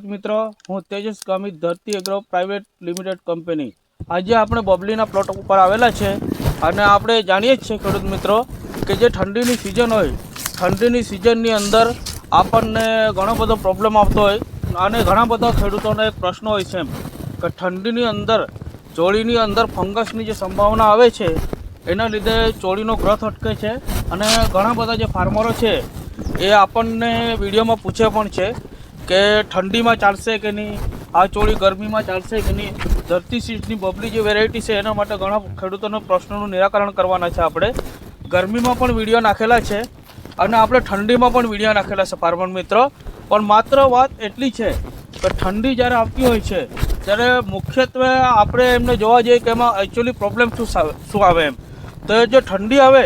मित्रों हूँ तेजस गामित धरती एग्रो प्राइवेट लिमिटेड कंपनी आज આપણે બબલીના પ્લોટ ઉપર આવેલા છે અને આપણે જાણીએ જ છે ખેડૂત મિત્રો કે જે ઠંડીની સિઝન હોય ઠંડીની સિઝનની અંદર આપણને ઘણો બધો પ્રોબ્લેમ આવતો હોય અને ઘણા બધા ખેડૂતોને એક પ્રશ્ન હોય છે કે ઠંડીની અંદર ચોળીની અંદર ફંગસની જે સંભાવના આવે છે એના લીધે ચોળીનો ગ્રોથ અટકે છે અને ઘણા બધા જે ફાર્મરો છે એ આપણને વિડીયોમાં પૂછે પણ છે કે ઠંડીમાં ચાલશે કે નહીં, આ ચોળી ગરમીમાં ચાલશે કે નહીં. ધરતી સીડની બબલી જે વેરાયટી છે એના માટે ઘણા ખેડૂતોના પ્રશ્નોનું નિરાકરણ કરવાના છે. આપણે ગરમીમાં પણ વિડીયો નાખેલા છે અને આપણે ઠંડીમાં પણ વિડીયો નાખેલા છે ફાર્મર મિત્રો. પણ માત્ર વાત એટલી છે કે ઠંડી જ્યારે આવતી હોય છે ત્યારે મુખ્યત્વે આપણે એમને જોવા જઈએ કે એમાં એકચ્યુઅલી પ્રોબ્લેમ શું આવે એમ. તો જે ઠંડી આવે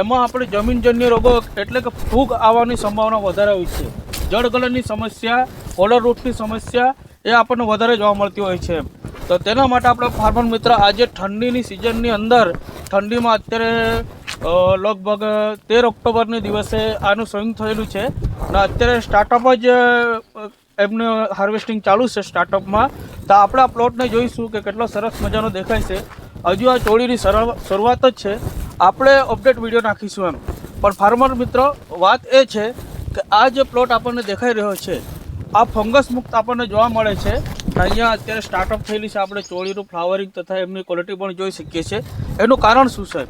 એમાં આપણે જમીનજન્ય રોગો એટલે કે ફૂગ આવવાની સંભાવના વધારે હોય છે. જળગલનની સમસ્યા, કોલર રૂટની સમસ્યા એ આપણને વધારે જોવા મળતી હોય છે. તો તેના માટે આપણે ફાર્મર મિત્ર આજે ઠંડીની સિઝનની અંદર ઠંડીમાં અત્યારે લગભગ 13 ઓક્ટોબરની દિવસે આનું સોઈંગ થયેલું છે અને અત્યારે સ્ટાર્ટઅપ જ એમને હાર્વેસ્ટિંગ ચાલુ છે સ્ટાર્ટઅપમાં. તો આપણે આ પ્લોટને જોઈશું કે કેટલો સરસ મજાનો દેખાય છે. હજુ આ ચોળીની શરૂઆત જ છે, આપણે અપડેટ વિડીયો નાખીશું એમ. પણ ફાર્મર મિત્રો વાત એ છે કે આ જે પ્લોટ આપણને દેખાઈ રહ્યો છે આ ફંગસ મુક્ત આપણને જોવા મળે છે. અહીંયા અત્યારે સ્ટાર્ટઅપ થયેલી છે, આપણે ચોળીનું ફ્લાવરિંગ તથા એમની ક્વોલિટી પણ જોઈ શકીએ છીએ. એનું કારણ શું છે?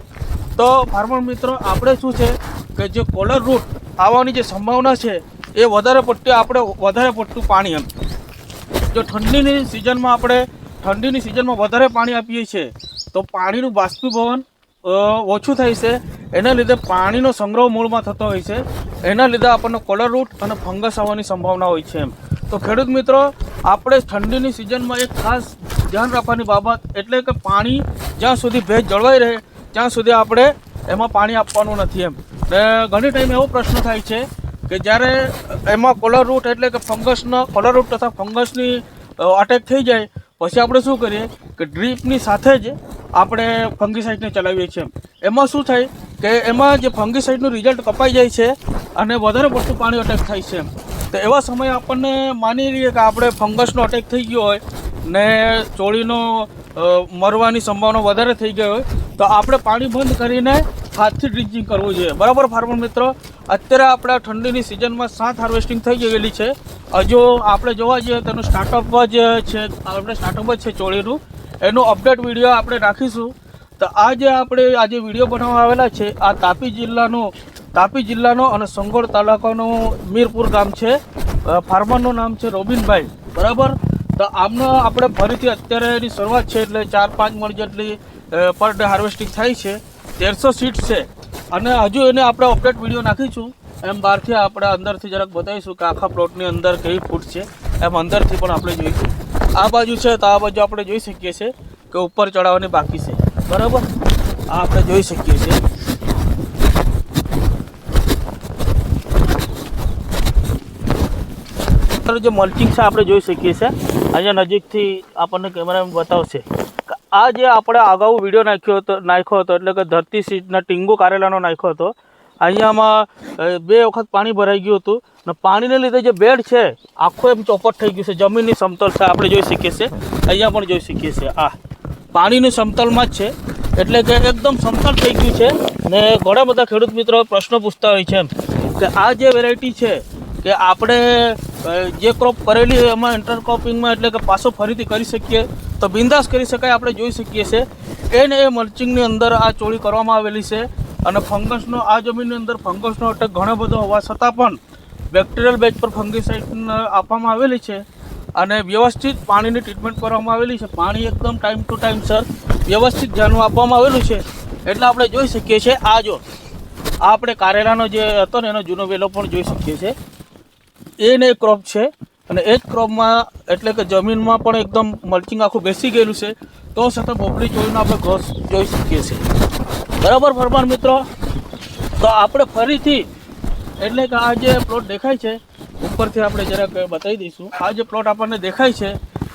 તો ફાર્મર મિત્રો આપણે શું છે કે જે કોલર રૂટ આવવાની જે સંભાવના છે એ વધારે પડતું પાણી એમ. જો ઠંડીની સિઝનમાં વધારે પાણી આપીએ છીએ તો પાણીનું બાષ્પીભવન ઓછું થાય છે. એના લીધે પાણીનો સંગ્રહ મૂળમાં થતો હોય છે. એના લીધે આપણને કોલર રૂટ અને ફંગસ આવવાની સંભાવના હોય છે એમ. તો ખેડૂત મિત્રો આપણે ઠંડીની સિઝનમાં એક ખાસ ધ્યાન રાખવાની બાબત એટલે કે પાણી જ્યાં સુધી ભેજ જળવાઈ રહે ત્યાં સુધી આપણે એમાં પાણી આપવાનું નથી એમ. ઘણી ટાઈમ એવો પ્રશ્ન થાય છે કે જ્યારે એમાં કોલર રૂટ એટલે કે કોલર રૂટ તથા ફંગસની અટેક થઈ જાય પછી આપણે શું કરીએ કે ડ્રીપની સાથે જ આપણે ફંગીસાઇડને ચલાવીએ છીએ. એમાં શું થાય કે એમાં જે ફંગીસાઇડનું રિઝલ્ટ કપાઈ જાય છે અને વધારે પડતું પાણી અટેક થાય છે. તો એવા સમયે આપણને માની લઈએ કે આપણે ફંગસનો અટેક થઈ ગયો હોય ને ચોળીનો મરવાની સંભાવના વધારે થઈ ગઈ હોય તો આપણે પાણી બંધ કરીને હાથથી ડ્રિંચિંગ કરવું જોઈએ. બરાબર ફાર્મર મિત્રો, અત્યારે આપણે ઠંડીની સિઝનમાં 7 હાર્વેસ્ટિંગ થઈ ગયેલી છે. હજુ આપણે જોવા જઈએ તેનું સ્ટાર્ટઅપ જ છે ચોળીનું. એનું અપડેટ વિડીયો આપણે રાખીશું. તો આપણે આજે વિડીયો બનાવવા આવેલા છે આ તાપી જિલ્લાનો અને સંગોળ તાલુકાનું મીરપુર ગામ છે. ફાર્મરનું નામ છે રોબિનભાઈ. બરાબર, તો આમનો આપણે ફરીથી અત્યારે એની શરૂઆત છે એટલે 4-5 મણ જેટલી પર ડે હાર્વેસ્ટિંગ થાય છે. 1300 સીટ્સ છે અને હજુ એને આપણે અપડેટ વિડીયો નાખીશું. એમ બહારથી આપણે અંદરથી જરાક બતાવીશું કે આખા પ્લોટની અંદર કેવી ફૂટ છે એમ અંદરથી પણ આપણે જોઈશું. આ બાજુ છે તો આ બાજુ આપણે જોઈ શકીએ છીએ કે ઉપર ચડાવવાની બાકી છે. બરાબર, આ આપણે જોઈ શકીએ છીએ. જે મલ્ચિંગ છે આપણે જોઈ શકીએ છીએ. અહીંયા નજીકથી આપણને કેમેરામાં બતાવશે કે આ જે આપણે અગાઉ વિડીયો નાખ્યો હતો એટલે કે ધરતી સીડના ટીંગો કારેલાનો નાખ્યો હતો. અહીંયામાં 2 વખત પાણી ભરાઈ ગયું હતું અને પાણીને લીધે જે બેડ છે આખો એમ ચોપટ થઈ ગયું છે. જમીનની સમતલ છે આપણે જોઈ શકીએ છીએ. અહીંયા પણ જોઈ શકીએ છીએ આ પાણીની સમતલમાં જ છે એટલે કે એકદમ સમતલ થઈ ગયું છે. ને ઘણા બધા ખેડૂત મિત્રો પ્રશ્નો પૂછતા હોય છે એમ કે આ જે વેરાયટી છે કે આપણે જે ક્રોપ કરેલી એમાં ઇન્ટરક્રોપિંગમાં એટલે કે પાછો ફરીથી કરી શકીએ તો બિંદાસ કરી શકાય. આપણે જોઈ શકીએ છીએ એ મલ્ચિંગની અંદર આ ચોળી કરવામાં આવેલી છે અને ફંગસનો આ જમીનની અંદર ફંગસનો અટેક ઘણો બધો હોવા છતાં પણ બેક્ટેરિયલ બેઝ પર ફંગીસાઇડ આપવામાં આવેલી છે અને વ્યવસ્થિત પાણીની ટ્રીટમેન્ટ કરવામાં આવેલી છે. પાણી એકદમ ટાઈમ ટુ ટાઈમ સર વ્યવસ્થિત ધ્યાનમાં આપવામાં આવેલું છે એટલે આપણે જોઈ શકીએ છીએ. આ આપણે કારેલાનો જે હતો ને એનો જૂનો વેલો પણ જોઈ શકીએ છીએ. એને એક ક્રોપ છે અને એ જ ક્રોપમાં એટલે કે જમીનમાં પણ એકદમ મલ્ચિંગ આખું બેસી ગયેલું છે તો છતાં બબલી ચોળીનો આપણે ગ્રોથ જોઈ શકીએ છીએ. બરાબર ફાર્મર મિત્રો, તો આપણે ફરીથી એટલે કે આ જે પ્લોટ દેખાય છે ઉપરથી આપણે જરાક બતાવી દઈશું. આ જે પ્લોટ આપણને દેખાય છે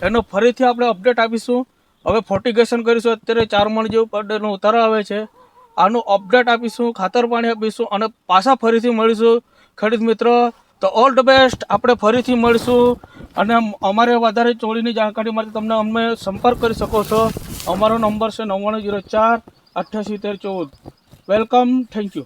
એનો ફરીથી આપણે અપડેટ આપીશું. હવે ફર્ટિગેશન કરીશું. અત્યારે 4 મણ જેવું પર ડેનો ઉતારો આવે છે. આનું અપડેટ આપીશું, ખાતર પાણી આપીશું અને પાછા ફરીથી મળીશું ખેડૂત મિત્રો તો ઓલ ધ બેસ્ટ. આપણે ફરીથી મળીશું અને અમારે વધારે ચોરીની જાણકારી માટે તમને અમે સંપર્ક કરી શકો છો. અમારો નંબર છે 9904 8813 14. વેલકમ. Thank you.